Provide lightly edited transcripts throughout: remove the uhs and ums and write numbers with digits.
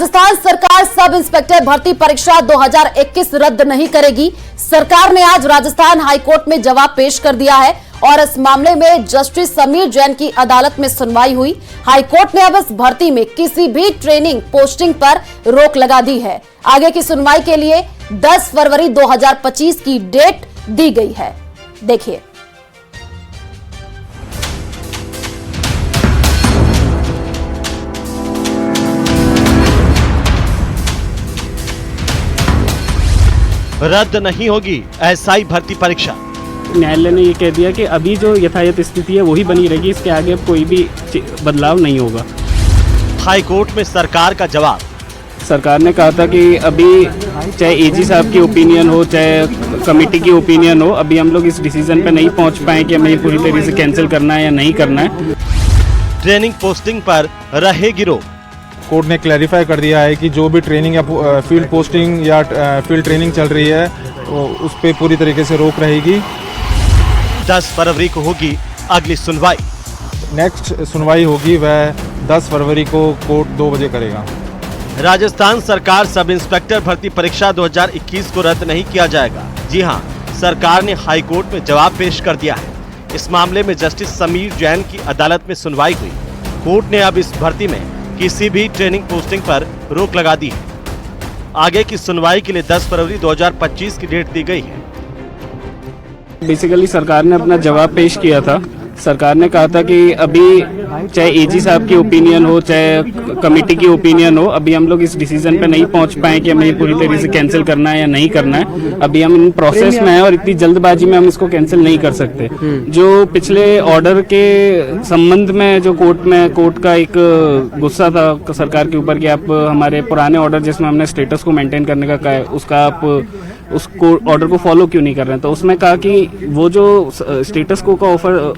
राजस्थान सरकार sub inspector भर्ती परीक्षा 2021 रद्द नहीं करेगी। सरकार ने आज राजस्थान हाईकोर्ट में जवाब पेश कर दिया है और इस मामले में जस्टिस समीर जैन की अदालत में सुनवाई हुई। हाईकोर्ट ने अब इस भर्ती में किसी भी ट्रेनिंग पोस्टिंग पर रोक लगा दी है। आगे की सुनवाई के लिए 10 फरवरी 2025 की डेट दी गई है। देखिए, रद्द नहीं होगी एसआई भर्ती परीक्षा। न्यायालय ने ये कह दिया कि अभी जो यथायथ स्थिति है वही बनी रहेगी, इसके आगे कोई भी बदलाव नहीं होगा। हाई कोर्ट में सरकार का जवाब। सरकार ने कहा था कि अभी चाहे एजी साहब की ओपिनियन हो, चाहे कमेटी की ओपिनियन हो, अभी हम लोग इस डिसीजन पे नहीं पहुंच पाए कि हमें ये पूरी तरीके से कैंसिल करना है या नहीं करना है। ट्रेनिंग पोस्टिंग पर रहेगी रोक। कोर्ट ने क्लैरिफाई कर दिया है कि जो भी ट्रेनिंग या फील्ड पोस्टिंग या फील्ड ट्रेनिंग चल रही है उस पर पूरी तरीके से रोक रहेगी। 10 फरवरी को होगी अगली सुनवाई। नेक्स्ट सुनवाई होगी वह 10 फरवरी को कोर्ट 2 बजे करेगा। राजस्थान सरकार सब इंस्पेक्टर भर्ती परीक्षा 2021 को रद्द नहीं किया जाएगा। जी हां, सरकार ने हाई कोर्ट में जवाब पेश कर दिया है। इस मामले में जस्टिस समीर जैन की अदालत में सुनवाई हुई। कोर्ट ने अब इस भर्ती में किसी भी ट्रेनिंग पोस्टिंग पर रोक लगा दी है। आगे की सुनवाई के लिए 10 फरवरी 2025 की डेट दी गई है। बेसिकली सरकार ने अपना जवाब पेश किया था। सरकार ने कहा था कि अभी चाहे एजी साहब की ओपिनियन हो, चाहे कमेटी की ओपिनियन हो, अभी हम लोग इस डिसीजन पे नहीं पहुंच पाए कि हमें ये पूरी तरीके से कैंसिल करना है या नहीं करना है। अभी हम इन प्रोसेस में हैं और इतनी जल्दबाजी में हम इसको कैंसिल नहीं कर सकते। जो पिछले ऑर्डर के संबंध में जो कोर्ट का एक गुस्सा था सरकार के ऊपर कि आप हमारे पुराने ऑर्डर जिसमें हमने स्टेटस को मेंटेन करने का कहा है उसका आप उसको ऑर्डर को फॉलो क्यों नहीं कर रहे हैं, तो उसमें कहा कि वो जो स्टेटस को का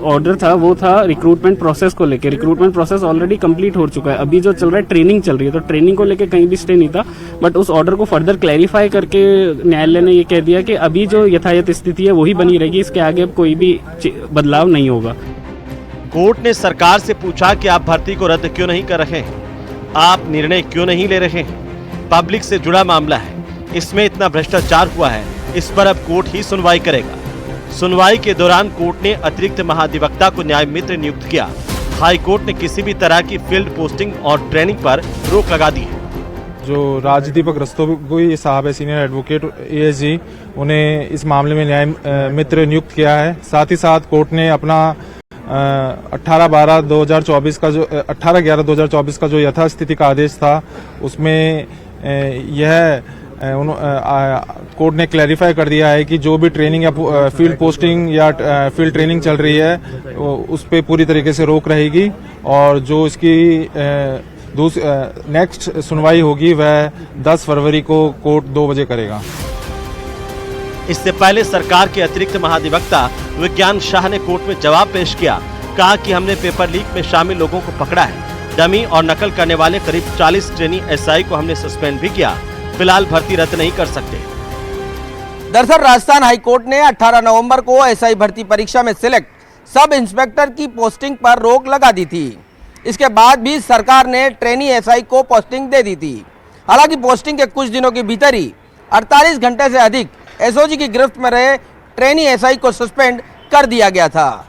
ऑर्डर था वो था रिक्रूटमेंट प्रोसेस को लेकर। रिक्रूटमेंट प्रोसेस ऑलरेडी कंप्लीट हो चुका है। अभी जो चल रहा है ट्रेनिंग चल रही है, तो ट्रेनिंग को लेकर कहीं भी स्टे नहीं था। बट उस ऑर्डर को फर्दर क्लैरिफाई करके न्यायालय ने ये कह दिया कि अभी जो यथायथ स्थिति है वही बनी रहेगी, इसके आगे कोई भी बदलाव नहीं होगा। कोर्ट ने सरकार से पूछा कि आप भर्ती को रद्द क्यों नहीं कर रहे हैं, आप निर्णय क्यों नहीं ले रहे हैं। पब्लिक से जुड़ा मामला है, इसमें इतना भ्रष्टाचार हुआ है, इस पर अब कोर्ट ही सुनवाई करेगा। सुनवाई के दौरान कोर्ट ने अतिरिक्त महाधिवक्ता को न्याय मित्र नियुक्त किया। हाई कोर्ट ने किसी भी तरह की फील्ड पोस्टिंग और ट्रेनिंग पर रोक लगा दी है। जो राजदीपक रस्तोगी साहब है, सीनियर एडवोकेट एएसजी, उन्हें इस मामले में न्याय मित्र नियुक्त किया है। साथ ही साथ कोर्ट ने अपना 18/12/2024 का जो 18/11/2024 का जो यथास्थिति का आदेश था उसमें यह कोर्ट ने क्लैरिफाई कर दिया है कि जो भी ट्रेनिंग या फील्ड पोस्टिंग या फील्ड ट्रेनिंग चल रही है उस पर पूरी तरीके से रोक रहेगी और जो इसकी नेक्स्ट सुनवाई होगी वह 10 फरवरी को कोर्ट 2 बजे करेगा। इससे पहले सरकार के अतिरिक्त महाधिवक्ता विज्ञान शाह ने कोर्ट में जवाब पेश किया। कहा कि हमने पेपर लीक में शामिल लोगों को पकड़ा है। डमी और नकल करने वाले करीब 40 ट्रेनी एसआई को हमने सस्पेंड भी किया। फिलहाल भर्ती रद्द नहीं कर सकते। दरअसल राजस्थान हाईकोर्ट ने 18 नवंबर को एसआई भर्ती परीक्षा में सिलेक्ट सब इंस्पेक्टर की पोस्टिंग पर रोक लगा दी थी। इसके बाद भी सरकार ने ट्रेनी एसआई को पोस्टिंग दे दी थी। हालांकि पोस्टिंग के कुछ दिनों के भीतर ही 48 घंटे से अधिक एसओजी की गिरफ्त में रहे ट्रेनी एसआई को सस्पेंड कर दिया गया था।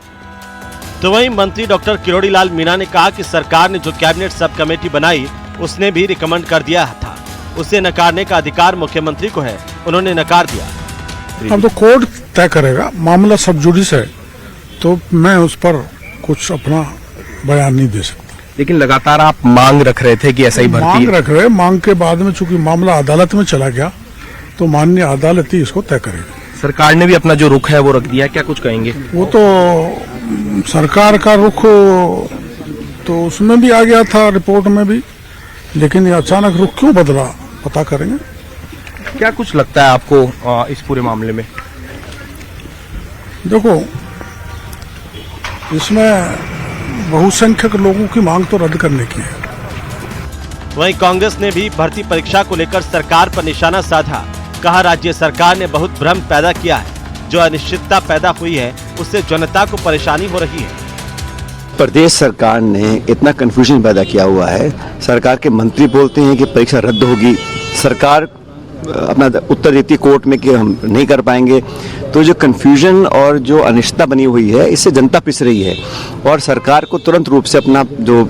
तो वहीं मंत्री डॉक्टर किरोड़ी लाल मीणा ने कहा कि सरकार ने जो कैबिनेट सब कमेटी बनाई उसने भी रिकमेंड कर दिया था, उसे नकारने का अधिकार मुख्यमंत्री को है। उन्होंने नकार दिया। अब तो कोर्ट तय करेगा, मामला सब जुडिस है, तो मैं उस पर कुछ अपना बयान नहीं दे सकता। लेकिन लगातार आप मांग रख रहे थे कि एसआई भर्ती मांग रख रहे, मांग के बाद में चूंकि मामला अदालत में चला गया तो माननीय अदालत ही इसको तय करेगी। सरकार ने भी अपना जो रुख है वो रख दिया, क्या कुछ कहेंगे? वो तो सरकार का रुख तो उसमें भी आ गया था, रिपोर्ट में भी, लेकिन ये अचानक रुख क्यों बदला पता करेंगे। क्या कुछ लगता है आपको इस पूरे मामले में? देखो, इसमें बहुसंख्यक लोगों की मांग तो रद्द करने की है। वहीं कांग्रेस ने भी भर्ती परीक्षा को लेकर सरकार पर निशाना साधा। कहा राज्य सरकार ने बहुत भ्रम पैदा किया है। जो अनिश्चितता पैदा हुई है उससे जनता को परेशानी हो रही है। प्रदेश सरकार ने इतना कंफ्यूजन पैदा किया हुआ है। सरकार के मंत्री बोलते हैं कि परीक्षा रद्द होगी, सरकार अपना उत्तर देती कोर्ट में कि हम नहीं कर पाएंगे। तो जो कंफ्यूजन और जो अनिश्चितता बनी हुई है, इससे जनता पिस रही है और सरकार को तुरंत रूप से अपना जो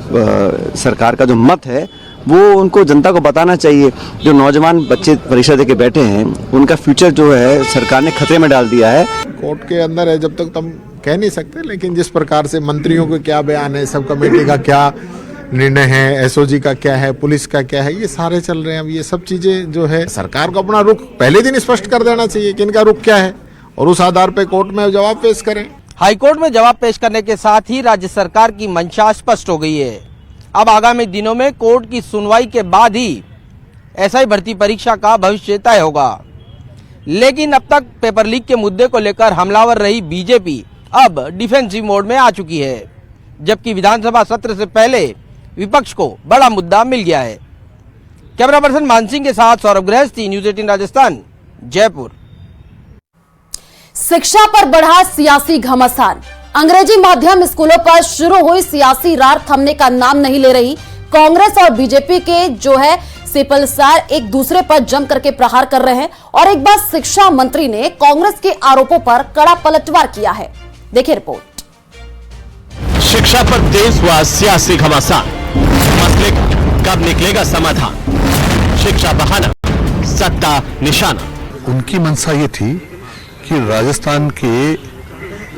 सरकार का जो मत है वो उनको जनता को बताना चाहिए। जो नौजवान बच्चे परीक्षा देके बैठे हैं उनका फ्यूचर जो है सरकार ने खतरे में डाल दिया है। कोर्ट के अंदर है, जब तक तुम कह नहीं सकते, लेकिन जिस प्रकार से मंत्रियों को क्या बयान है, सब कमेटी का क्या निर्णय है, एसओजी का क्या है, पुलिस का क्या है, ये सारे चल रहे हैं। अब ये सब चीजें जो है सरकार को अपना रुख पहले दिन स्पष्ट कर देना चाहिए कि इनका रुख क्या है और उस आधार पर कोर्ट में जवाब पेश करें। हाईकोर्ट में जवाब पेश करने के साथ ही राज्य सरकार की मंशा स्पष्ट हो गई है। अब आगामी दिनों में कोर्ट की सुनवाई के बाद ही एसआई भर्ती परीक्षा का भविष्य तय होगा। लेकिन अब तक पेपर लीक के मुद्दे को लेकर हमलावर रही बीजेपी अब डिफेंसिव मोड में आ चुकी है, जबकि विधानसभा सत्र से पहले विपक्ष को बड़ा मुद्दा मिल गया है। कैमरा पर्सन मानसिंह के साथ सौरभ गृहस्थी, न्यूज़ 18 राजस्थान, जयपुर। शिक्षा पर बढ़ा सियासी घमासान। अंग्रेजी माध्यम स्कूलों पर शुरू हुई सियासी रार थमने का नाम नहीं ले रही। कांग्रेस और बीजेपी के जो है सिपलसार एक दूसरे पर जम करके प्रहार कर रहे हैं और एक बार शिक्षा मंत्री ने कांग्रेस के आरोपों पर कड़ा पलटवार किया है। देखिए रिपोर्ट। शिक्षा पर तेज हुआ सियासी घमासान, मसले का कब निकलेगा समाधान? शिक्षा बहाना, सत्ता निशाना। उनकी मंशा ये थी कि राजस्थान के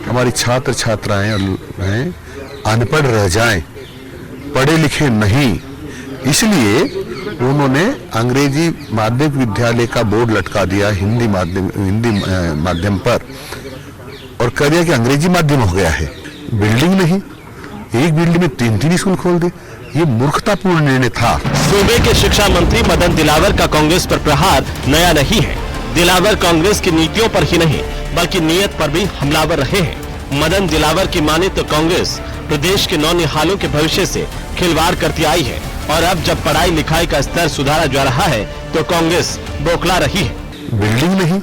हमारी छात्र छात्राएं हैं अनपढ़ रह जाएं, पढ़े लिखे नहीं, इसलिए उन्होंने अंग्रेजी माध्यमिक विद्यालय का बोर्ड लटका दिया हिंदी माध्यम पर और कह दिया कि अंग्रेजी माध्यम हो गया है। बिल्डिंग नहीं, एक बिल्डिंग में 3-3 स्कूल खोल दे, ये मूर्खतापूर्ण निर्णय था। सूबे के शिक्षा मंत्री मदन दिलावर का कांग्रेस पर प्रहार नया नहीं है। दिलावर कांग्रेस की नीतियों पर ही नहीं बल्कि नीयत पर भी हमलावर रहे हैं। मदन दिलावर की माने तो कांग्रेस प्रदेश के नौनिहालों के भविष्य से खिलवाड़ करती आई है और अब जब पढ़ाई लिखाई का स्तर सुधारा जा रहा है तो कांग्रेस बौखला रही है। बिल्डिंग नहीं,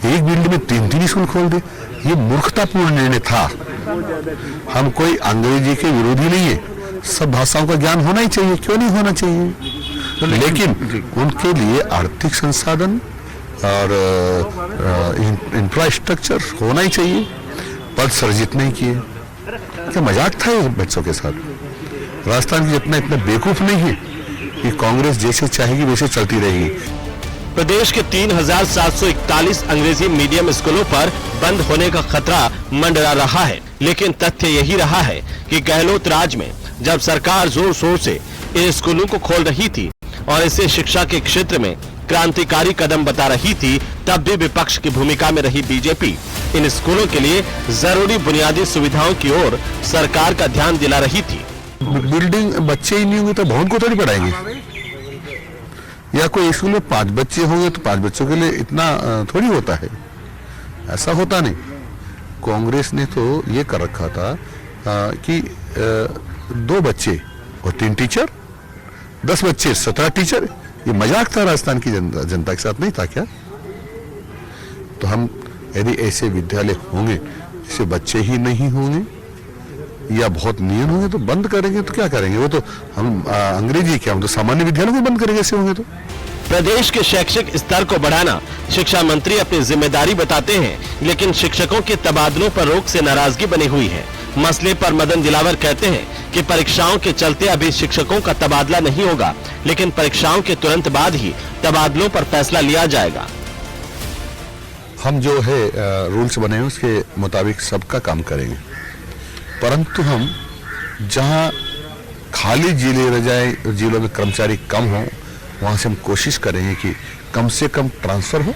एक बिल्डिंग में 3-3 स्कूल खोल दे, ये मूर्खतापूर्ण निर्णय था। हम कोई अंग्रेजी के विरोधी नहीं है, सब भाषाओं का ज्ञान होना ही चाहिए, क्यों नहीं होना चाहिए, लेकिन उनके लिए आर्थिक संसाधन और इंफ्रास्ट्रक्चर होना ही चाहिए। पद सृजित नहीं किए, क्या मजाक था ये बच्चों के साथ। राजस्थान की इतना बेवकूफ नहीं है कि कांग्रेस जैसे चाहेगी वैसे चलती रहेगी। प्रदेश के 3,741 अंग्रेजी मीडियम स्कूलों पर बंद होने का खतरा मंडरा रहा है, लेकिन तथ्य यही रहा है कि गहलोत राज में जब सरकार जोर शोर से इन स्कूलों को खोल रही थी और इसे शिक्षा के क्षेत्र में क्रांतिकारी कदम बता रही थी, तब भी विपक्ष की भूमिका में रही बीजेपी इन स्कूलों के लिए जरूरी बुनियादी सुविधाओं की ओर सरकार का ध्यान दिला रही थी। बिल्डिंग बच्चे ही नहीं होंगे तो भवन को थोड़ी पढ़ाएंगे, या कोई स्कूल में 5 बच्चे होंगे तो 5 बच्चों के लिए इतना थोड़ी होता है, ऐसा होता नहीं। कांग्रेस ने तो ये कर रखा था कि 2 बच्चे और 3 टीचर, 10 बच्चे 17 टीचर। ये मजाक था राजस्थान की जनता के साथ, नहीं था क्या? तो हम यदि ऐसे विद्यालय होंगे जिससे बच्चे ही नहीं होंगे या बहुत नियम होंगे तो बंद करेंगे, तो क्या करेंगे? वो तो हम अंग्रेजी क्या, हम तो सामान्य विद्यालयों को बंद करेंगे ऐसे होंगे तो। प्रदेश के शैक्षिक स्तर को बढ़ाना शिक्षा मंत्री अपनी जिम्मेदारी बताते हैं, लेकिन शिक्षकों के तबादलों पर रोक से नाराजगी बनी हुई है। मसले पर मदन दिलावर कहते हैं कि परीक्षाओं के चलते अभी शिक्षकों का तबादला नहीं होगा, लेकिन परीक्षाओं के तुरंत बाद ही तबादलों पर फैसला लिया जाएगा। हम जो है रूल्स बने हैं उसके मुताबिक सबका काम करेंगे, परंतु हम जहां खाली जिले रह जाए, जिलों में कर्मचारी कम हो, वहां से हम कोशिश करेंगे कि कम से कम ट्रांसफर हो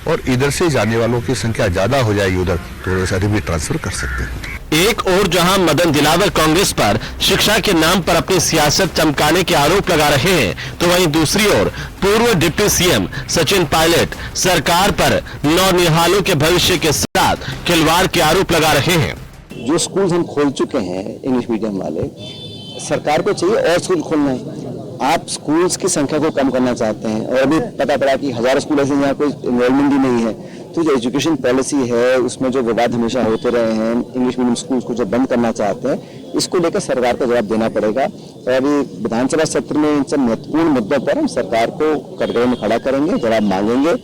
और इधर से जाने वालों की संख्या ज्यादा हो जाएगी उधर, तो वैसे भी ट्रांसफर कर सकते हैं। एक और जहां मदन दिलावर कांग्रेस पर शिक्षा के नाम पर अपनी सियासत चमकाने के आरोप लगा रहे हैं, तो वहीं दूसरी ओर पूर्व डिप्टी सीएम सचिन पायलट सरकार पर नौनिहालों के भविष्य के साथ खिलवाड़ के आरोप लगा रहे हैं। जो स्कूल हम खोल चुके हैं इंग्लिश मीडियम वाले, सरकार को चाहिए और स्कूल खोलना है। आप स्कूल्स की संख्या को कम करना चाहते हैं और अभी पता पड़ा कि 1000 स्कूल ऐसे जहाँ कोई एनरोलमेंट ही नहीं है, तो जो एजुकेशन पॉलिसी है उसमें जो विवाद हमेशा होते रहे हैं, इंग्लिश मीडियम स्कूल को जो बंद करना चाहते हैं, इसको लेकर सरकार को जवाब देना पड़ेगा। और अभी विधानसभा सत्र में इन सब महत्वपूर्ण मुद्दों पर हम सरकार को कटघरे में खड़ा करेंगे, जवाब मांगेंगे।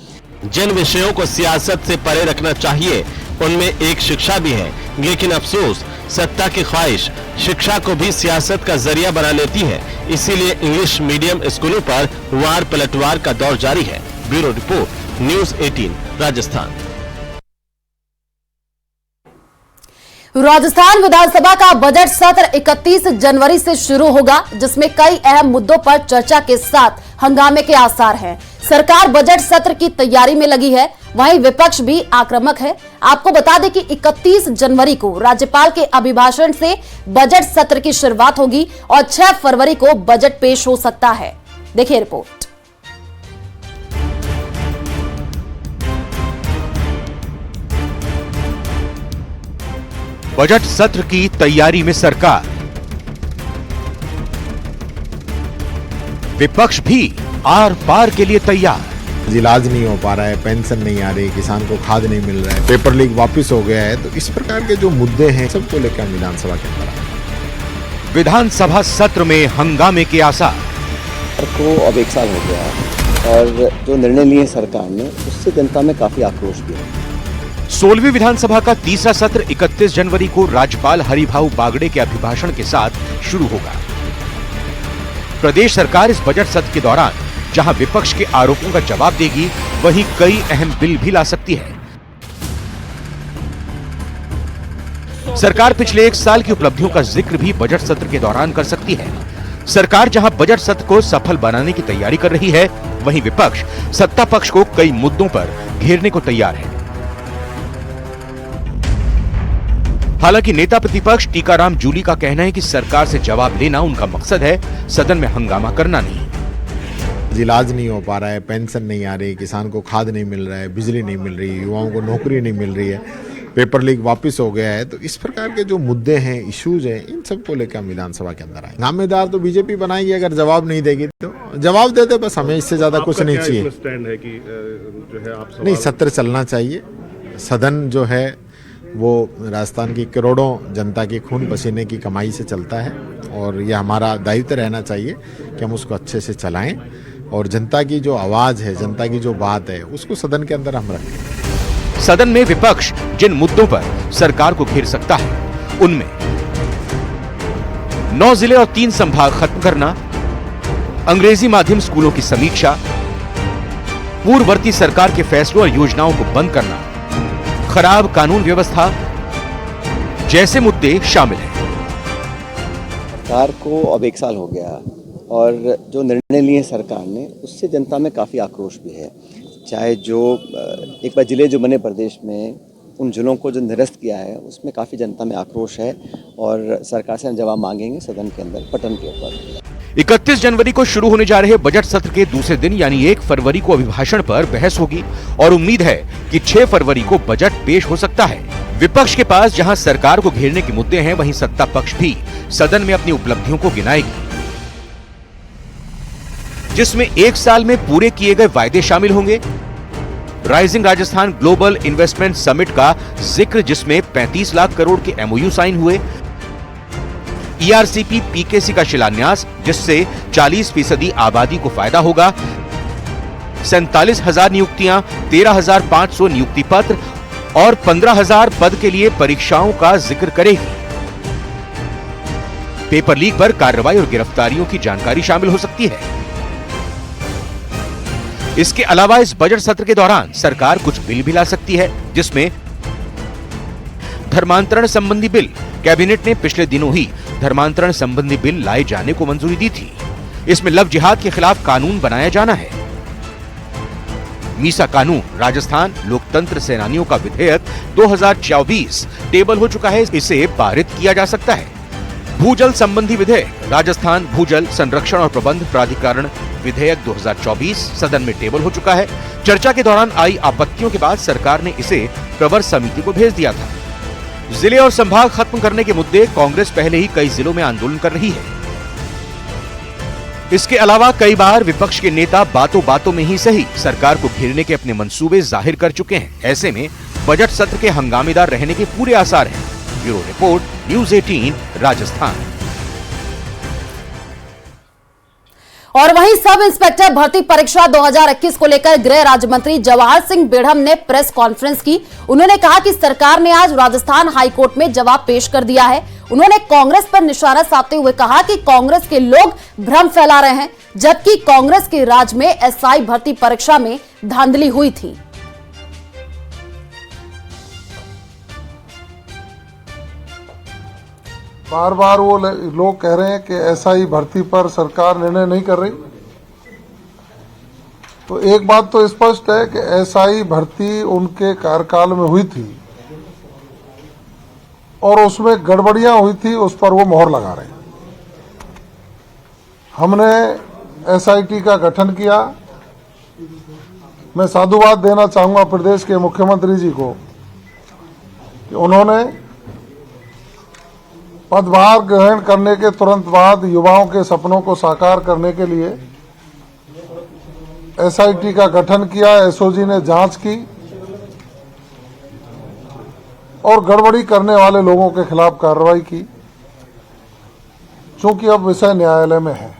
जिन विषयों को सियासत से परे रखना चाहिए उनमें एक शिक्षा भी है, लेकिन अफसोस सत्ता की ख्वाहिश शिक्षा को भी सियासत का जरिया बना लेती है। इसीलिए इंग्लिश मीडियम स्कूलों पर वार पलटवार का दौर जारी है। Bureau report, news 18 Rajasthan. Rajasthan विधानसभा का बजट सत्र 31 जनवरी से शुरू होगा, जिसमें कई अहम मुद्दों पर चर्चा के साथ हंगामे के आसार हैं। सरकार बजट सत्र की तैयारी में लगी है, वहीं विपक्ष भी आक्रामक है। आपको बता दें कि 31 जनवरी को राज्यपाल के अभिभाषण से बजट सत्र की शुरुआत होगी और 6 फरवरी को बजट पेश हो सकता है। देखिए रिपोर्ट। बजट सत्र की तैयारी में सरकार, विपक्ष भी आर पार के लिए तैयार। इलाज नहीं हो पा रहा है, पेंशन नहीं आ रही, किसान को खाद नहीं मिल रहा है, पेपर लीक वापस हो गया है, तो इस प्रकार के जो मुद्दे हैं सबको लेकर हम विधानसभा के अंदर आए। विधानसभा सत्र में हंगामे के आसार। को अब 1 साल हो गया और जो निर्णय लिए सरकार ने उससे जनता में काफी आक्रोश भी है। 16वीं विधानसभा का तीसरा सत्र 31 जनवरी को राज्यपाल हरिभाऊ बागड़े के अभिभाषण के साथ शुरू होगा। प्रदेश सरकार इस बजट सत्र के दौरान जहां विपक्ष के आरोपों का जवाब देगी, वहीं कई अहम बिल भी ला सकती है। सरकार पिछले 1 साल की उपलब्धियों का जिक्र भी बजट सत्र के दौरान कर सकती है। सरकार जहां बजट सत्र को सफल बनाने की तैयारी कर रही है, वहीं विपक्ष सत्ता पक्ष को कई मुद्दों पर घेरने को तैयार है। हालांकि नेता प्रतिपक्ष टीकाराम जूली का कहना है कि सरकार से जवाब लेना उनका मकसद है, सदन में हंगामा करना नहीं। इलाज नहीं हो पा रहा है, पेंशन नहीं आ रही, किसान को खाद नहीं मिल रहा है, बिजली नहीं मिल रही, युवाओं को नौकरी नहीं मिल रही है, पेपर लीक वापस हो गया है, तो इस प्रकार के जो मुद्दे हैं, इश्यूज हैं, इन सबको लेकर हम विधानसभा के अंदर आए। नामेदार तो बीजेपी बनाएगी, अगर जवाब नहीं देगी तो जवाब देते, बस हमें इससे ज्यादा कुछ नहीं चाहिए। नहीं, सत्र चलना चाहिए। सदन जो है वो राजस्थान की करोड़ों जनता की खून पसीने की कमाई से चलता है और ये हमारा दायित्व रहना चाहिए कि हम उसको अच्छे से चलाएं और जनता की जो आवाज है, जनता की जो बात है, उसको सदन के अंदर हम रखें। सदन में विपक्ष जिन मुद्दों पर सरकार को घेर सकता है, उनमें 9 जिले और 3 संभाग खत्म करना, अंग्रेजी माध्यम स्कूलों की समीक्षा, पूर्ववर्ती सरकार के फैसलों और योजनाओं को बंद करना, खराब कानून व्यवस्था जैसे मुद्दे शामिल हैं। सरकार को अब 1 साल हो गया और जो निर्णय लिए सरकार ने उससे जनता में काफी आक्रोश भी है। चाहे जो एक बार जिले जो बने प्रदेश में, उन जिलों को जो निरस्त किया है उसमें काफी जनता में आक्रोश है और सरकार से हम जवाब मांगेंगे सदन के अंदर पटन के ऊपर। 31 जनवरी को शुरू होने जा रहे बजट सत्र के दूसरे दिन यानी 1 फरवरी को अभिभाषण पर बहस होगी और उम्मीद है कि 6 फरवरी को बजट पेश हो सकता है। विपक्ष के पास जहां सरकार को घेरने के मुद्दे हैं, वहीं सत्ता पक्ष भी सदन में अपनी उपलब्धियों को गिनाएगी, जिसमें 1 साल में पूरे किए गए वायदे शामिल होंगे। Rising Rajasthan global investment summit का जिक्र, जिसमें 35 लाख करोड़ के MOU साइन हुए। ERCP PKC का शिलान्यास, जिससे 40% आबादी को फायदा होगा। 47,000 नियुक्तियां, 13,500 नियुक्ति पत्र और 15,000 पद के लिए परीक्षाओं का जिक्र करेगी। पेपर लीक पर कार्रवाई और गिरफ्तारियों की जानकारी शामिल हो सकती है। इसके अलावा इस बजट सत्र के दौरान सरकार कुछ बिल भी ला सकती है, जिसमें धर्मांतरण संबंधी बिल। कैबिनेट ने पिछले दिनों ही धर्मांतरण संबंधी बिल लाए जाने को मंजूरी दी थी। इसमें लव जिहाद के खिलाफ कानून बनाया जाना है। मीसा कानून, राजस्थान लोकतंत्र सेनानियों का विधेयक 2024 टेबल हो चुका है, इसे पारित किया जा सकता है। भूजल संबंधी विधेयक, राजस्थान भूजल संरक्षण और प्रबंध प्राधिकरण विधेयक 2024 सदन में टेबल हो चुका है। चर्चा के दौरान आई आपत्तियों के बाद सरकार ने इसे प्रवर समिति को भेज दिया था। जिले और संभाग खत्म करने के मुद्दे, कांग्रेस पहले ही कई जिलों में आंदोलन कर रही है। इसके अलावा कई बार विपक्ष के नेता बातों बातों में ही सही सरकार को घेरने के अपने मंसूबे जाहिर कर चुके हैं। ऐसे में बजट सत्र के हंगामेदार रहने के पूरे आसार हैं। Bureau report, news 18 Rajasthan. और वहीं सब इंस्पेक्टर भर्ती परीक्षा 2021 को लेकर गृह राज्य मंत्री जवाहर सिंह बेढ़म ने प्रेस कॉन्फ्रेंस की। उन्होंने कहा कि सरकार ने आज राजस्थान हाईकोर्ट में जवाब पेश कर दिया है। उन्होंने कांग्रेस पर निशाना साधते हुए कहा कि कांग्रेस के लोग भ्रम फैला रहे हैं, जबकि कांग्रेस के राज में एसआई भर्ती परीक्षा में धांधली हुई थी। बार बार वो लोग कह रहे हैं कि एसआई भर्ती पर सरकार निर्णय नहीं कर रही। तो एक बात तो स्पष्ट है कि एसआई भर्ती उनके कार्यकाल में हुई थी और उसमें गड़बड़ियां हुई थी, उस पर वो मोहर लगा रहे हैं। हमने एसआईटी का गठन किया। मैं साधुवाद देना चाहूंगा प्रदेश के मुख्यमंत्री जी को कि उन्होंने पदभार ग्रहण करने के तुरंत बाद युवाओं के सपनों को साकार करने के लिए एसआईटी का गठन किया। एसओजी ने जांच की और गड़बड़ी करने वाले लोगों के खिलाफ कार्रवाई की। चूंकि अब विषय न्यायालय में है,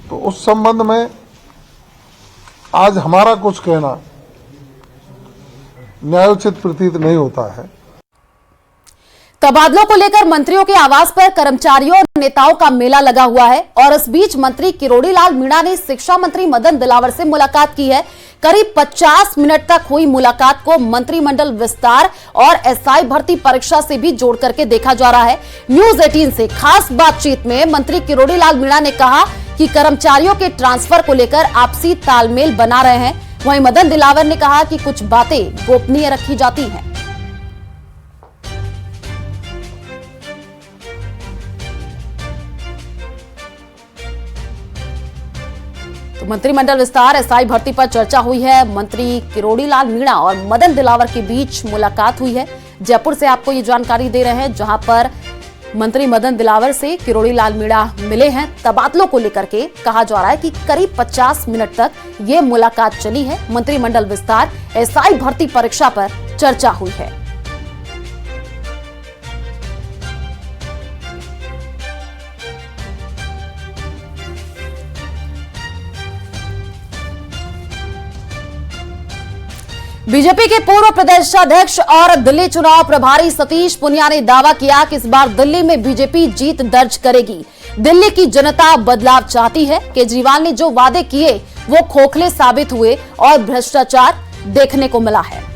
तो उस संबंध में आज हमारा कुछ कहना न्यायोचित प्रतीत नहीं होता है। तबादलों को लेकर मंत्रियों के आवास पर कर्मचारियों और नेताओं का मेला लगा हुआ है और इस बीच मंत्री किरोड़ी लाल मीणा ने शिक्षा मंत्री मदन दिलावर से मुलाकात की है। करीब 50 मिनट तक हुई मुलाकात को मंत्रिमंडल विस्तार और एसआई भर्ती परीक्षा से भी जोड़ करके देखा जा रहा है। न्यूज़ 18 से खास बातचीत में मंत्री किरोड़ी लाल मीणा ने कहा कि कर्मचारियों के ट्रांसफर को लेकर आपसी तालमेल बना रहे हैं। वहीं मदन दिलावर ने कहा कि कुछ बातें गोपनीय रखी जाती हैं। तो मंत्रिमंडल विस्तार एसआई भर्ती पर चर्चा हुई है। मंत्री किरोड़ी लाल मीणा और मदन दिलावर के बीच मुलाकात हुई है। जयपुर से आपको ये जानकारी दे रहे हैं, जहां पर मंत्री मदन दिलावर से किरोड़ी लाल मीणा मिले हैं। तबादलों को लेकर के कहा जा रहा है कि करीब 50 मिनट तक ये मुलाकात चली है। मंत्रिमंडल विस्तार एसआई भर्ती परीक्षा पर चर्चा हुई है। बीजेपी के पूर्व प्रदेशाध्यक्ष और दिल्ली चुनाव प्रभारी सतीश पुनिया ने दावा किया कि इस बार दिल्ली में बीजेपी जीत दर्ज करेगी। दिल्ली की जनता बदलाव चाहती है। केजरीवाल ने जो वादे किए वो खोखले साबित हुए और भ्रष्टाचार देखने को मिला है।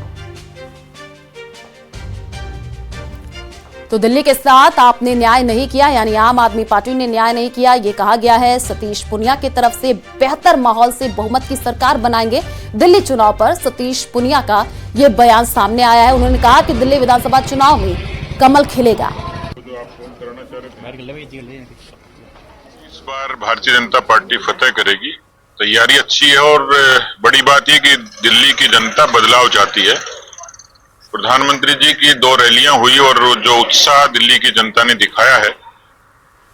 तो दिल्ली के साथ आपने न्याय नहीं किया, यानी आम आदमी पार्टी ने न्याय नहीं किया, ये कहा गया है। सतीश पुनिया की तरफ से बेहतर माहौल से बहुमत की सरकार बनाएंगे। दिल्ली चुनाव पर सतीश पुनिया का ये बयान सामने आया है। उन्होंने कहा कि दिल्ली विधानसभा चुनाव में कमल खिलेगा। इस बार भारतीय जनता पार्टी फतेह करेगी। तैयारी अच्छी है और बड़ी बात यह कि दिल्ली की जनता बदलाव चाहती है। प्रधानमंत्री जी की 2 रैलियां हुई और जो उत्साह दिल्ली की जनता ने दिखाया है,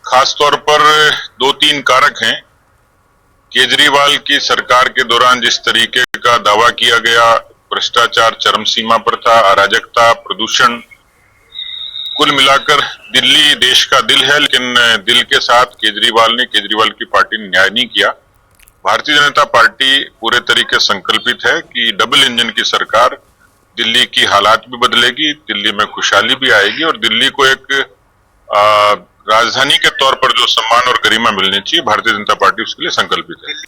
खास तौर पर 2-3 कारक हैं। केजरीवाल की सरकार के दौरान जिस तरीके का दावा किया गया, भ्रष्टाचार चरम सीमा पर था, अराजकता, प्रदूषण, कुल मिलाकर दिल्ली देश का दिल है, लेकिन दिल के साथ केजरीवाल की पार्टी ने न्याय नहीं किया। भारतीय जनता पार्टी पूरे तरीके संकल्पित है कि डबल इंजन की सरकार दिल्ली की हालात भी बदलेगी, दिल्ली में खुशहाली भी आएगी और दिल्ली को एक राजधानी के तौर पर जो सम्मान और गरिमा मिलनी चाहिए, भारतीय जनता पार्टी उसके लिए संकल्पित है।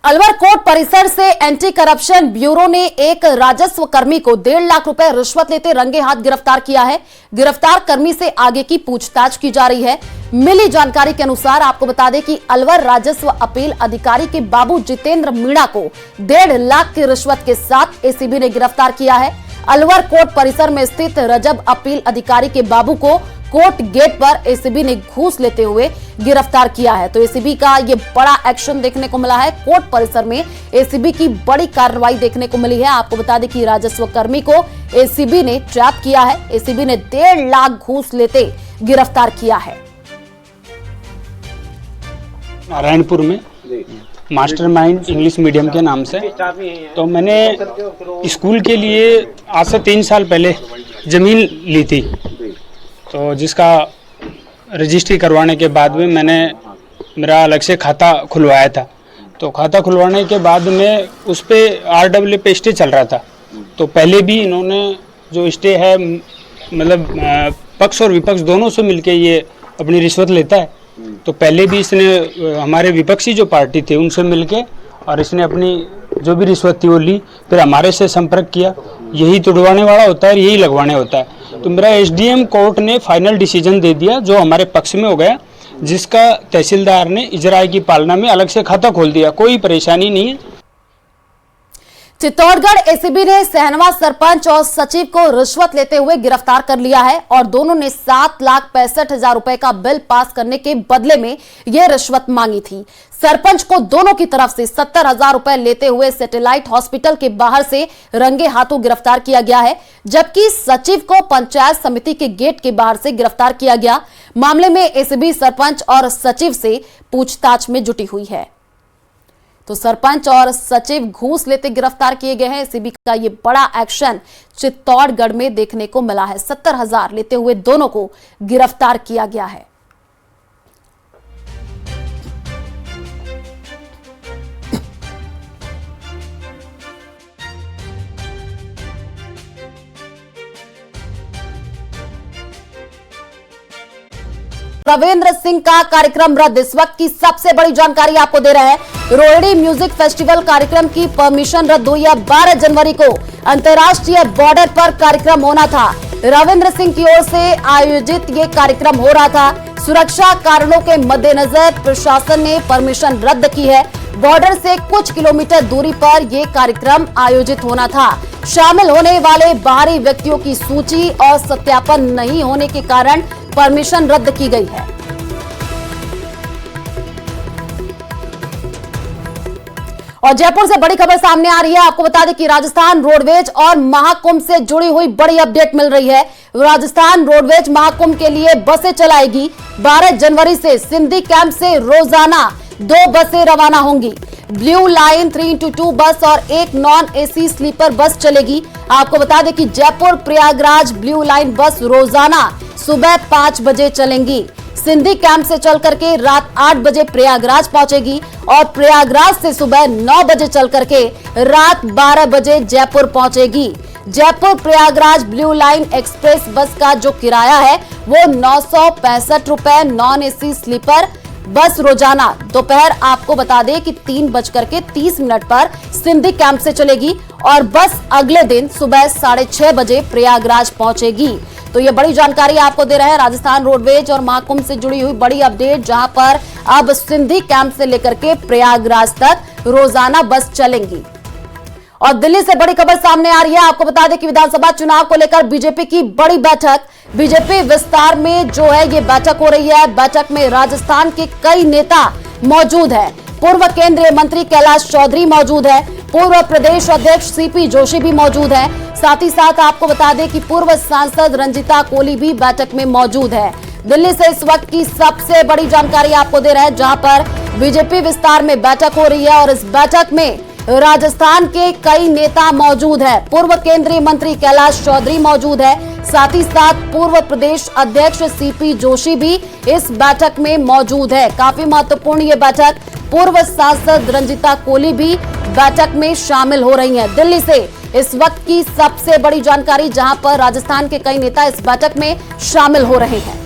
अलवर कोर्ट परिसर से एंटी करप्शन ब्यूरो ने एक राजस्व कर्मी को 1.5 लाख रुपए रिश्वत लेते रंगे हाथ गिरफ्तार किया है। गिरफ्तार कर्मी से आगे की पूछताछ की जा रही है। मिली जानकारी के अनुसार आपको बता दें कि अलवर राजस्व अपील अधिकारी के बाबू जितेंद्र मीणा को 1.5 लाख की रिश्वत के साथ एसीबी ने गिरफ्तार किया है। अलवर कोर्ट परिसर में स्थित रजब अपील अधिकारी के बाबू को कोर्ट गेट पर एसीबी ने घूस लेते हुए गिरफ्तार किया है। तो एसीबी का ये बड़ा एक्शन देखने को मिला है। कोर्ट परिसर में एसीबी की बड़ी कार्रवाई देखने को मिली है। आपको बता दें कि राजस्व कर्मी को एसीबी ने ट्रैप किया है। एसीबी ने 1.5 लाख घूस लेते गिरफ्तार किया है। नारायणपुर में मास्टरमाइंड इंग्लिश मीडियम के नाम से। तो मैंने स्कूल के लिए आज से 3 साल पहले ज़मीन ली थी, तो जिसका रजिस्ट्री करवाने के बाद में मैंने मेरा अलग से खाता खुलवाया था। तो खाता खुलवाने के बाद में उस पर RW पे स्टे चल रहा था। तो पहले भी इन्होंने जो स्टे है मतलब पक्ष और विपक्ष दोनों से मिलके ये अपनी रिश्वत लेता है। तो पहले भी इसने हमारे विपक्षी जो पार्टी थे उनसे मिलके और इसने अपनी जो भी रिश्वत थी वो ली, फिर हमारे से संपर्क किया। यही तुड़वाने वाला होता है, यही लगवाने होता है। तो मेरा SDM कोर्ट ने फाइनल डिसीजन दे दिया जो हमारे पक्ष में हो गया, जिसका तहसीलदार ने इजराए की पालना में अलग से खाता खोल दिया। कोई परेशानी नहीं है। चित्तौड़गढ़ एसीबी ने सहनवा सरपंच और सचिव को रिश्वत लेते हुए गिरफ्तार कर लिया है और दोनों ने 7,65,000 रुपए का बिल पास करने के बदले में यह रिश्वत मांगी थी। सरपंच को दोनों की तरफ से 70,000 रुपए लेते हुए सैटेलाइट हॉस्पिटल के बाहर से रंगे हाथों गिरफ्तार किया गया है, जबकि सचिव को पंचायत समिति के गेट के बाहर से गिरफ्तार किया गया। मामले में एसीबी सरपंच और सचिव से पूछताछ में जुटी हुई है। तो सरपंच और सचिव घूस लेते गिरफ्तार किए गए हैं। एसीबी का ये बड़ा एक्शन चित्तौड़गढ़ में देखने को मिला है। 70,000 लेते हुए दोनों को गिरफ्तार किया गया है। रविंद्र सिंह का कार्यक्रम रद्द। इस वक्त की सबसे बड़ी जानकारी आपको दे रहे हैं। रोहिणी म्यूजिक फेस्टिवल कार्यक्रम की परमिशन रद्द हुई है। 12 जनवरी को अंतर्राष्ट्रीय बॉर्डर पर कार्यक्रम होना था। रविंद्र सिंह की ओर से आयोजित ये कार्यक्रम हो रहा था। सुरक्षा कारणों के मद्देनजर प्रशासन ने परमिशन रद्द की है। बॉर्डर से कुछ किलोमीटर दूरी पर यह कार्यक्रम आयोजित होना था। शामिल होने वाले बाहरी व्यक्तियों की सूची और सत्यापन नहीं होने के कारण परमिशन रद्द की गई है। और जयपुर से बड़ी खबर सामने आ रही है। आपको बता दें कि राजस्थान रोडवेज और महाकुंभ से जुड़ी हुई बड़ी अपडेट मिल रही है। राजस्थान रोडवेज महाकुंभ के लिए बसें चलाएगी। 12 जनवरी से सिंधी कैंप से रोजाना 2 बसें रवाना होंगी। ब्लू लाइन 3x2 बस और एक नॉन AC स्लीपर बस चलेगी। आपको बता दें कि जयपुर प्रयागराज ब्लू लाइन बस रोजाना सुबह 5 बजे चलेंगी। सिंधी कैंप से चल करके रात 8 बजे प्रयागराज पहुंचेगी और प्रयागराज से सुबह 9 बजे चल करके रात 12 बजे जयपुर पहुंचेगी। Jaipur Prayagraj blue line express बस का जो किराया है वो 965 रुपए, नॉन AC स्लीपर बस रोजाना दोपहर आपको बता दें कि 3:30 पर सिंधी कैंप से चलेगी और बस अगले दिन सुबह 6:30 बजे प्रयागराज पहुंचेगी। तो ये बड़ी जानकारी आपको दे रहे हैं राजस्थान रोडवेज और महाकुंभ से जुड़ी हुई बड़ी अपडेट, जहां पर अब सिंधी कैंप से लेकर के प्रयागराज तक रोजाना बस चलेंगी। और दिल्ली से बड़ी खबर सामने आ रही है। आपको बता दें कि विधानसभा चुनाव को लेकर बीजेपी की बड़ी बैठक, बीजेपी विस्तार में जो है ये बैठक हो रही है। बैठक में राजस्थान के कई नेता मौजूद हैं। पूर्व केंद्रीय मंत्री कैलाश चौधरी मौजूद है। पूर्व प्रदेश अध्यक्ष CP जोशी भी मौजूद है। साथ ही साथ आपको बता दें कि पूर्व सांसद रंजिता कोली भी बैठक में मौजूद है। दिल्ली से इस वक्त की सबसे बड़ी जानकारी आपको दे रहे हैं, जहां पर बीजेपी विस्तार में बैठक हो रही है और इस बैठक में राजस्थान के कई नेता मौजूद हैं। पूर्व केंद्रीय मंत्री कैलाश चौधरी मौजूद है। साथ ही साथ पूर्व प्रदेश अध्यक्ष CP जोशी भी इस बैठक में मौजूद है। काफी महत्वपूर्ण ये बैठक। पूर्व सांसद रंजिता कोली भी बैठक में शामिल हो रही हैं। दिल्ली से इस वक्त की सबसे बड़ी जानकारी, जहां पर राजस्थान के कई नेता इस बैठक में शामिल हो रहे हैं।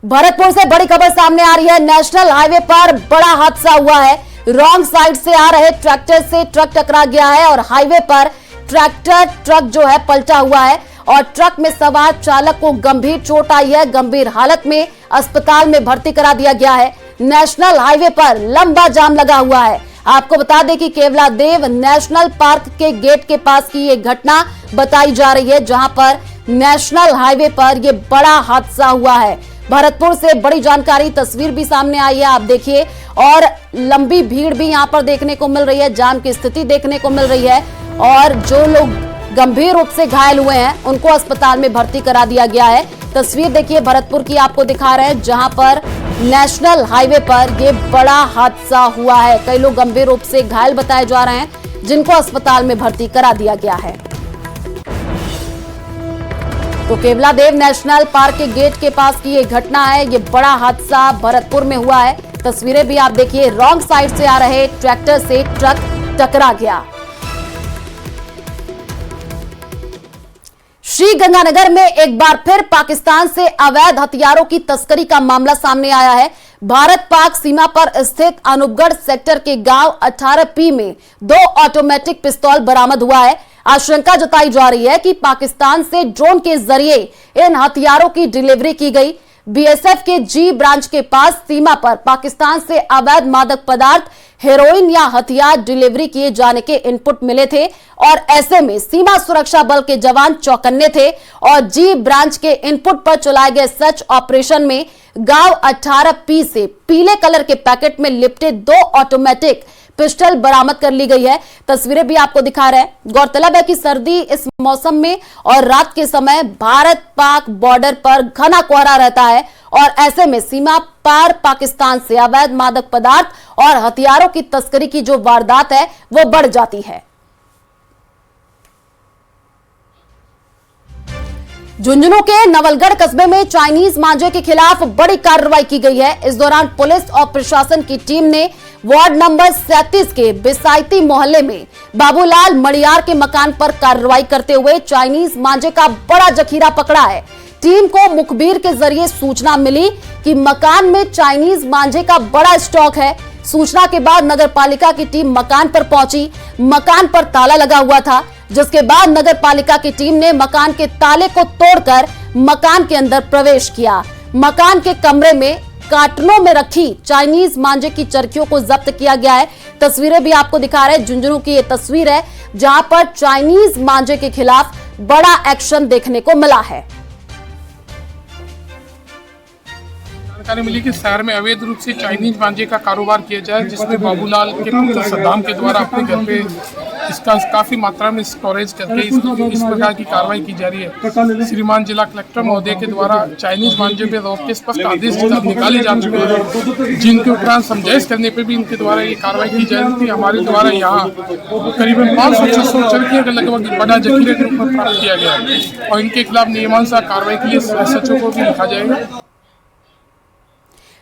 भरतपुर से बड़ी खबर सामने आ रही है। नेशनल हाईवे पर बड़ा हादसा हुआ है। रॉन्ग साइड से आ रहे ट्रैक्टर से ट्रक टकरा गया है और हाईवे पर ट्रक जो है पलटा हुआ है और ट्रक में सवार चालक को गंभीर चोट आई है। गंभीर हालत में अस्पताल में भर्ती करा दिया गया है। नेशनल हाईवे पर लंबा जाम लगा हुआ है। आपको बता दें कि केवलादेव नेशनल पार्क के गेट के पास की ये घटना बताई जा रही है, जहां पर नेशनल हाईवे पर ये बड़ा हादसा हुआ है। भरतपुर से बड़ी जानकारी, तस्वीर भी सामने आई है, आप देखिए। और लंबी भीड़ भी यहां पर देखने को मिल रही है। जाम की स्थिति देखने को मिल रही है और जो लोग गंभीर रूप से घायल हुए हैं उनको अस्पताल में भर्ती करा दिया गया है। तस्वीर देखिए भरतपुर की आपको दिखा रहे हैं, जहां पर नेशनल हाईवे पर यह बड़ा हादसा हुआ है। कई लोग गंभीर रूप से घायल बताए जा रहे हैं, जिनको अस्पताल में भर्ती करा दिया गया है। तो केवलादेव नेशनल पार्क के गेट के पास की यह घटना है। यह बड़ा हादसा भरतपुर में हुआ है। तस्वीरें भी आप देखिए, रॉन्ग साइड से आ रहे ट्रैक्टर से ट्रक टकरा गया। श्रीगंगानगर में एक बार फिर पाकिस्तान से अवैध हथियारों की तस्करी का मामला सामने आया है। भारत पाक सीमा पर स्थित अनूपगढ़ सेक्टर के गांव 18P में 2 ऑटोमेटिक पिस्तौल बरामद हुआ है। आशंका जताई जा रही है कि पाकिस्तान से ड्रोन के जरिए इन हथियारों की डिलीवरी की गई। बीएसएफ के जी ब्रांच के पास सीमा पर पाकिस्तान से अवैध मादक पदार्थ, हेरोइन या हथियार डिलीवरी किए जाने के इनपुट मिले थे और ऐसे में सीमा सुरक्षा बल के जवान चौकन्ने थे और जी ब्रांच के इनपुट पर चलाए गए सर्च ऑपरेशन में गांव 18P से पीले कलर के पैकेट में लिपटे 2 ऑटोमेटिक पिस्टल बरामद कर ली गई है। तस्वीरें भी आपको दिखा रहे हैं। गौरतलब है कि सर्दी इस मौसम में और रात के समय भारत पाक बॉर्डर पर घना कोहरा रहता है और ऐसे में सीमा पार पाकिस्तान से अवैध मादक पदार्थ और हथियारों की तस्करी की जो वारदात है वो बढ़ जाती है। झुंझुनू के नवलगढ़ कस्बे में चाइनीज मांझे के खिलाफ बड़ी कार्रवाई की गई है। इस दौरान पुलिस और प्रशासन की टीम ने वार्ड नंबर 37 के बिसायती मोहल्ले में बाबूलाल मड़ियार के मकान पर कार्रवाई करते हुए चाइनीज मांझे का बड़ा जखीरा पकड़ा है। टीम को मुखबिर के जरिए सूचना मिली कि मकान में चाइनीज मांझे का बड़ा स्टॉक है। सूचना के बाद नगर पालिका की टीम मकान पर पहुंची। मकान पर ताला लगा हुआ था, जिसके बाद नगर पालिका की टीम ने मकान के ताले को तोड़कर मकान के अंदर प्रवेश किया। मकान के कमरे में कार्टनों में रखी चाइनीज मांझे की चरखियों को जब्त किया गया है। तस्वीरें भी आपको दिखा रहे हैं। झुंझुनू की ये तस्वीर है जहां पर चाइनीज मांझे के खिलाफ बड़ा एक्शन देखने को मिला है। जानकारी मिली कि शहर में अवैध रूप से चाइनीज मांझे का कारोबार किया जाए, जिसमें बाबूलाल के पुत्र सद्दाम के द्वारा अपने घर पे इसका काफी मात्रा में स्टोरेज करके इस प्रकार की कार्रवाई की जा रही है। श्रीमान जिला कलेक्टर महोदय के द्वारा चाइनीज मांझे पे रोक के स्पष्ट आदेश निकाले जा चुके हैं, जिनके उपरांत समझाइश करने पे भी इनके द्वारा ये कार्रवाई की जा रही थी। हमारे द्वारा यहाँ करीबन 500-600 चरखियों का लगभग बड़ा जखीरे के रूप में प्राप्त किया गया और इनके खिलाफ नियमानुसार कार्रवाई के लिए SHO को भी लिखा जाएगा।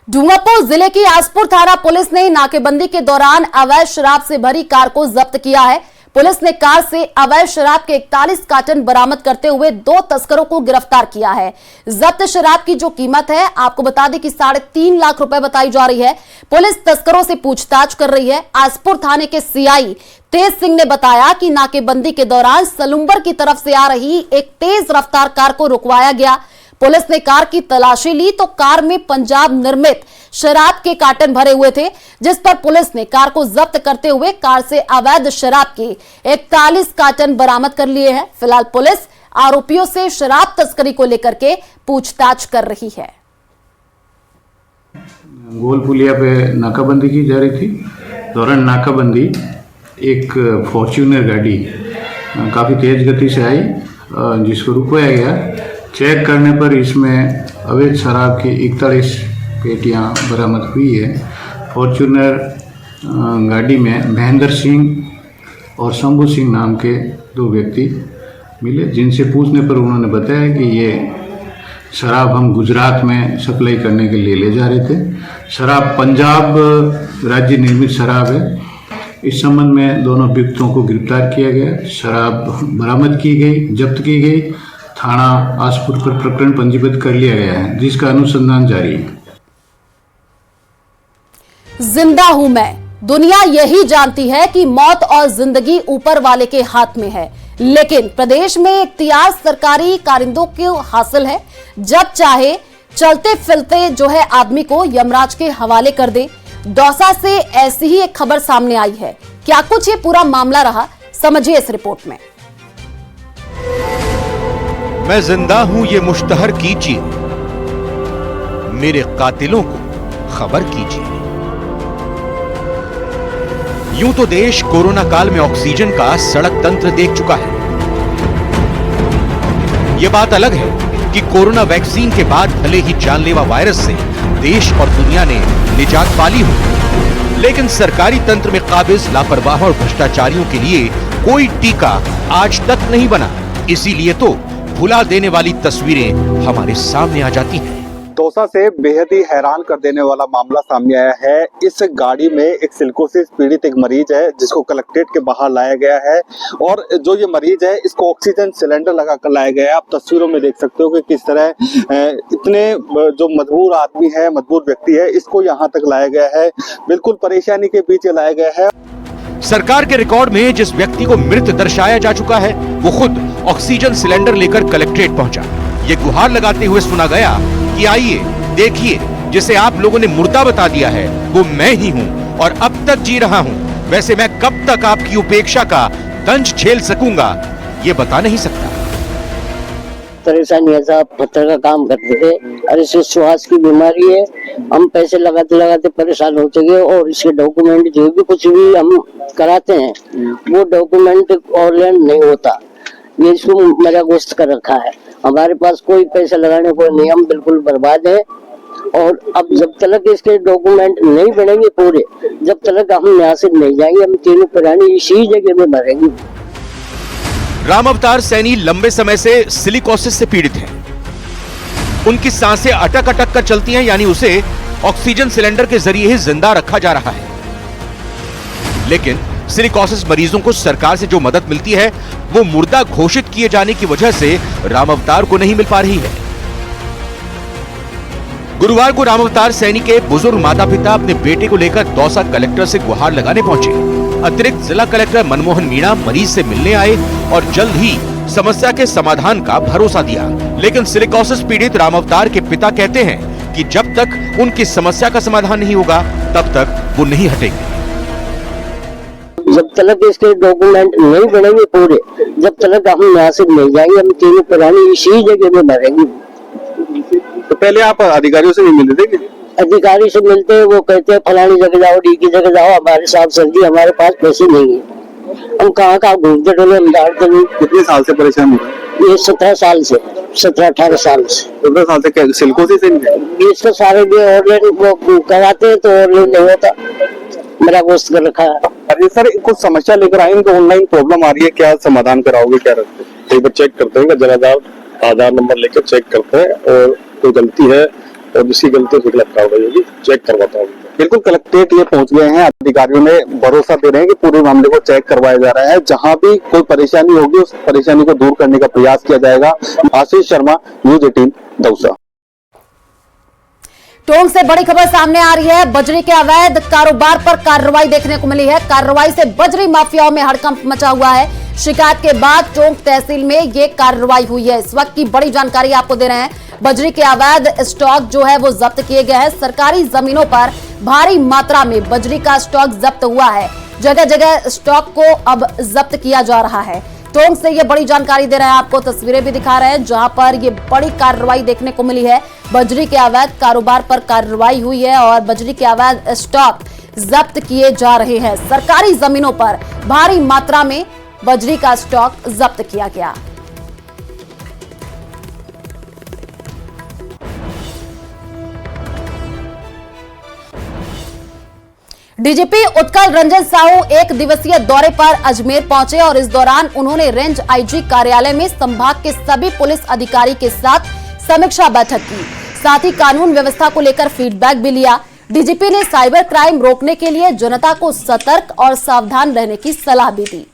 डूंगरपुर जिले की आसपुर थाना पुलिस ने नाकेबंदी के दौरान अवैध शराब से भरी कार को जब्त किया है। पुलिस ने कार से अवैध शराब के 41 कार्टन बरामद करते हुए 2 तस्करों को गिरफ्तार किया है। जब्त शराब की जो कीमत है आपको बता दें कि 3.5 लाख रुपए बताई जा रही है। पुलिस तस्करों से पूछताछ कर रही है। आसपुर थाने के सीआई तेज सिंह ने बताया कि नाकेबंदी के दौरान सलुम्बर की तरफ से आ रही एक तेज रफ्तार कार को रुकवाया गया। पुलिस ने कार की तलाशी ली तो कार में पंजाब निर्मित शराब के कार्टन भरे हुए थे, जिस पर पुलिस ने कार को जब्त करते हुए कार से अवैध शराब के 41 कार्टन बरामद कर लिए हैं। फिलहाल पुलिस आरोपियों से शराब तस्करी को लेकर के पूछताछ कर रही है। गोल पुलिया पे नाकाबंदी की जा रही थी। दौरान नाकाबंदी एक फॉर्च्यूनर गाड़ी काफ़ी तेज गति से आई, जिसको रुकवाया गया। चेक करने पर इसमें अवैध शराब की 41 पेटियां बरामद हुई है। फॉर्च्यूनर गाड़ी में महेंद्र सिंह और शंभू सिंह नाम के 2 व्यक्ति मिले, जिनसे पूछने पर उन्होंने बताया कि ये शराब हम गुजरात में सप्लाई करने के लिए ले जा रहे थे। शराब पंजाब राज्य निर्मित शराब है। इस संबंध में दोनों अभियुक्तों को गिरफ्तार किया गया। शराब बरामद की गई, जब्त की गई। थाना आसपुर पर प्रकरण पंजीबद्ध कर लिया गया है, जिसका अनुसंधान जारी है। जिंदा हूं मैं, दुनिया यही जानती है कि मौत और जिंदगी ऊपर वाले के हाथ में है, लेकिन प्रदेश में इख्तियार सरकारी कारिंदों को हासिल है। जब चाहे चलते फिरते जो है आदमी को यमराज के हवाले कर दे। दौसा से ऐसी ही एक खबर सामने आई है। क्या कुछ ये पूरा मामला रहा, समझिए इस रिपोर्ट में। मैं जिंदा हूं ये मुश्तहर कीजिए, मेरे कातिलों को खबर कीजिए। यूं तो देश कोरोना काल में ऑक्सीजन का सड़क तंत्र देख चुका है। यह बात अलग है कि कोरोना वैक्सीन के बाद भले ही जानलेवा वायरस से देश और दुनिया ने निजात पाली हो। लेकिन सरकारी तंत्र में काबिज लापरवाह और भ्रष्टाचारियों के लिए कोई टीका आज तक नहीं बना। इसीलिए तो भुला देने वाली तस्वीरें हमारे सामने आ जाती हैं। दौसा से बेहद ही हैरान कर देने वाला मामला सामने आया है। इस गाड़ी में एक सिलिकोसिस पीड़ित एक मरीज है जिसको कलेक्ट्रेट के बाहर लाया गया है और जो ये मरीज है इसको ऑक्सीजन सिलेंडर लगा कर लाया गया है। आप तस्वीरों में देख सकते हो कि किस तरह इतने जो मजबूर आदमी है, मजबूर व्यक्ति है, इसको यहाँ तक लाया गया है। बिल्कुल परेशानी के बीच लाया गया है। सरकार के रिकॉर्ड में जिस व्यक्ति को मृत दर्शाया जा चुका है वो खुद ऑक्सीजन सिलेंडर लेकर कलेक्ट्रेट पहुंचा। ये गुहार लगाते हुए सुना गया कि आइए देखिए, जिसे आप लोगों ने मुर्दा बता दिया है वो मैं ही हूं और अब तक जी रहा हूं। वैसे मैं कब तक आपकी उपेक्षा का दंश झेल सकूंगा ये बता नहीं सकता। परेशानी ऐसा पत्थर का काम करते थे और इसे श्वास की बीमारी है। हम पैसे लगाते लगाते परेशान हो चुके और इसके डॉक्यूमेंट जो भी कुछ भी हम कराते हैं वो डॉक्यूमेंट ऑनलाइन नहीं होता। ये इसको मेरा गोश्त कर रखा है। हमारे पास कोई पैसा लगाने को नहीं, हम बिल्कुल बर्बाद है। और अब जब तक इसके डॉक्यूमेंट नहीं बनेंगे पूरे, जब तक हम यहाँ से नहीं जाएंगे, हम तीनों प्राणी इसी जगह में मरेंगे। राम अवतार सैनी लंबे समय से सिलिकोसिस से पीड़ित हैं। उनकी सांसें अटक अटक कर चलती हैं, यानी उसे ऑक्सीजन सिलेंडर के जरिए ही जिंदा रखा जा रहा है। लेकिन सिलिकोसिस मरीजों को सरकार से जो मदद मिलती है वो मुर्दा घोषित किए जाने की वजह से राम अवतार को नहीं मिल पा रही है। गुरुवार को राम अवतार सैनी के बुजुर्ग माता पिता अपने बेटे को लेकर दौसा कलेक्टर से गुहार लगाने पहुंचे। अतिरिक्त जिला कलेक्टर मनमोहन मीणा मरीज से मिलने आए और जल्द ही समस्या के समाधान का भरोसा दिया। लेकिन सिलिकोसिस पीड़ित राम अवतार के पिता कहते हैं कि जब तक उनकी समस्या का समाधान नहीं होगा तब तक वो नहीं हटेंगे। जब तक इसके डॉक्यूमेंट नहीं बनेंगे पूरे, जब तक हम यहाँ से नहीं जाएंगे, हम तीनों प्राणी इसी जगह में मरेंगे। तो पहले आप अधिकारियों से नहीं मिलते थे? अधिकारी से मिलते हैं, वो कहते हैं फलानी जगह जाओ, डी की जगह जाओ, हमारे साथ सर जी हमारे पास पैसे नहीं है। हम कहाँ कहाँ घूमते डोले, हम जानते नहीं। कितने साल से परेशान हो रहे हैं? ये 17 साल से, 17-18 साल से। 17 साल से सिलिकोसिस से इसका सारे भी ऑनलाइन वो कराते हैं तो ऑनलाइन नहीं होता, मेरा गोश्त कर रखा है। अरे सर, कुछ समस्या लेकर आए तो ऑनलाइन प्रॉब्लम आ रही है, क्या समाधान कराओगे? क्या रखते हैं? कई बार चेक करते हैं, जरा आधार नंबर लेकर चेक करते हैं और कोई गलती है और जिसकी गलती से खिलाफ कार्रवाई होगी चेक करवाता हूँ। बिल्कुल कलेक्ट्रेट ये पहुंच गए हैं। अधिकारियों ने भरोसा दे रहे हैं कि पूरे मामले को चेक करवाया जा रहा है। जहां भी कोई परेशानी होगी उस परेशानी को दूर करने का प्रयास किया जाएगा। आशीष शर्मा, न्यूज 18 दौसा। टोंक से बड़ी खबर सामने आ रही है। बजरी के अवैध कारोबार पर कार्रवाई देखने को मिली है। कार्रवाई से बजरी माफियाओं में हड़कंप मचा हुआ है। शिकायत के बाद टोंक तहसील में ये कार्रवाई हुई है। इस वक्त की बड़ी जानकारी आपको दे रहे हैं। बजरी के अवैध स्टॉक जो है वो जब्त किए गए हैं। सरकारी जमीनों पर भारी मात्रा में बजरी का स्टॉक जब्त हुआ है। जगह जगह स्टॉक को अब जब्त किया जा रहा है। टोंक से ये बड़ी जानकारी दे रहे हैं, आपको तस्वीरें भी दिखा रहे हैं जहां पर ये बड़ी कार्रवाई देखने को मिली है। बजरी के अवैध कारोबार पर कार्रवाई हुई है और बजरी के अवैध स्टॉक जब्त किए जा रहे हैं। सरकारी जमीनों पर भारी मात्रा में बजरी का स्टॉक जब्त किया गया। डीजीपी उत्कल रंजन साहू एक दिवसीय दौरे पर अजमेर पहुंचे और इस दौरान उन्होंने रेंज आईजी कार्यालय में संभाग के सभी पुलिस अधिकारी के साथ समीक्षा बैठक की। साथ ही कानून व्यवस्था को लेकर फीडबैक भी लिया। डीजीपी ने साइबर क्राइम रोकने के लिए जनता को सतर्क और सावधान रहने की सलाह भी दी।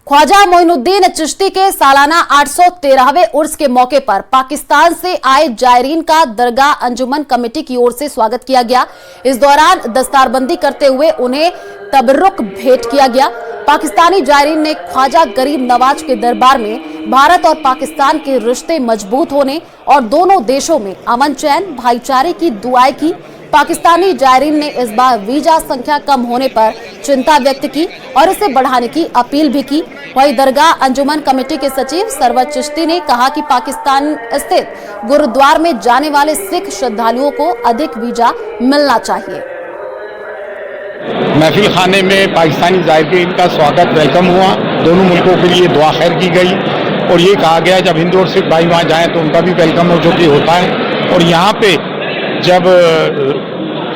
ख्वाजा मोइनुद्दीन चिश्ती के सालाना 813वें उर्स के मौके पर पाकिस्तान से आए जायरीन का दरगाह अंजुमन कमेटी की ओर से स्वागत किया गया। इस दौरान दस्तारबंदी करते हुए उन्हें तबरुक भेंट किया गया। पाकिस्तानी जायरीन ने ख्वाजा गरीब नवाज के दरबार में भारत और पाकिस्तान के रिश्ते मजबूत होने और दोनों देशों में अमन चैन भाईचारे की दुआएं की। पाकिस्तानी जायरीन ने इस बार वीजा संख्या कम होने पर चिंता व्यक्त की और इसे बढ़ाने की अपील भी की। वहीं दरगाह अंजुमन कमेटी के सचिव सरवर चिश्ती ने कहा कि पाकिस्तान स्थित गुरुद्वार में जाने वाले सिख श्रद्धालुओं को अधिक वीजा मिलना चाहिए। महफिल खाने में पाकिस्तानी जायरीन का स्वागत वेलकम हुआ। दोनों मुल्कों के लिए दुआ खैर की गई। और ये कहा गया है जब हिंदू और सिख भाई वहाँ जाएं तो उनका भी वेलकम हो, जो कि होता है। और यहाँ पे जब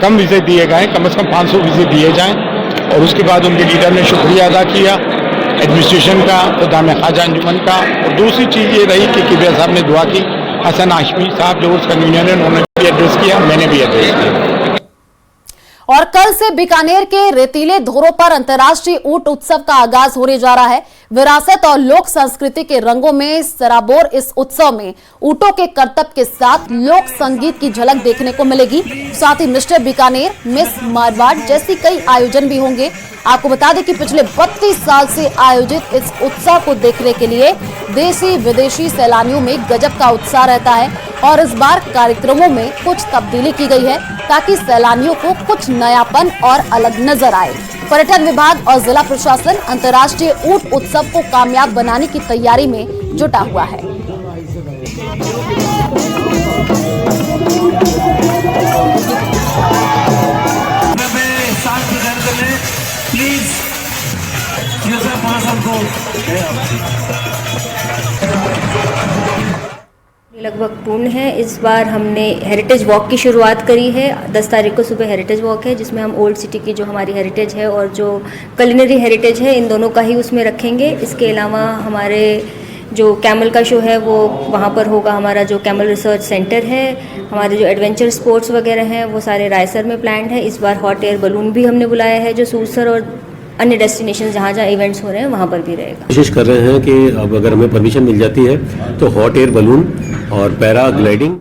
कम वीज़े दिए गए, कम से कम 500 वीज़े दिए जाएं, और उसके बाद उनके लीडर ने शुक्रिया अदा किया एडमिनिस्ट्रेशन का, खुदाम ख्वाजा अंजुमन का। और दूसरी चीज़ ये रही कि किबिया साहब ने दुआ की, हसन हाशमी साहब जो उस कन्वीनर है उन्होंने भी एड्रेस किया, मैंने भी एड्रेस किया। और कल से बीकानेर के रेतीले धोरों पर अंतर्राष्ट्रीय ऊंट उत्सव का आगाज होने जा रहा है। विरासत और लोक संस्कृति के रंगों में सराबोर इस उत्सव में ऊंटों के करतब के साथ लोक संगीत की झलक देखने को मिलेगी। साथ ही मिस्टर बीकानेर, मिस मारवाड़ जैसी कई आयोजन भी होंगे। आपको बता दें कि पिछले 32 साल से आयोजित इस उत्सव को देखने के लिए देशी विदेशी सैलानियों में गजब का उत्साह रहता है और इस बार कार्यक्रमों में कुछ तब्दीली की गई है ताकि सैलानियों को कुछ नयापन और अलग नजर आए। पर्यटन विभाग और जिला प्रशासन अंतर्राष्ट्रीय ऊंट उत्सव को कामयाब बनाने की तैयारी में जुटा हुआ है। लगभग पूर्ण है। इस बार हमने हेरिटेज वॉक की शुरुआत करी है। 10 तारीख को सुबह हेरिटेज वॉक है जिसमें हम ओल्ड सिटी की जो हमारी हेरिटेज है और जो कलिनरी हेरिटेज है इन दोनों का ही उसमें रखेंगे। इसके अलावा हमारे जो कैमल का शो है वो वहाँ पर होगा। हमारा जो कैमल रिसर्च सेंटर है, हमारे जो एडवेंचर स्पोर्ट्स वगैरह हैं वो सारे रायसर में प्लान्ड है। इस बार हॉट एयर बलून भी हमने बुलाया है जो सूरसर और अन्य डेस्टिनेशन जहाँ जहाँ इवेंट्स हो रहे हैं वहाँ पर भी रहेगा। कोशिश कर रहे हैं कि अब अगर हमें परमिशन मिल जाती है तो हॉट एयर बलून और पैराग्लाइडिंग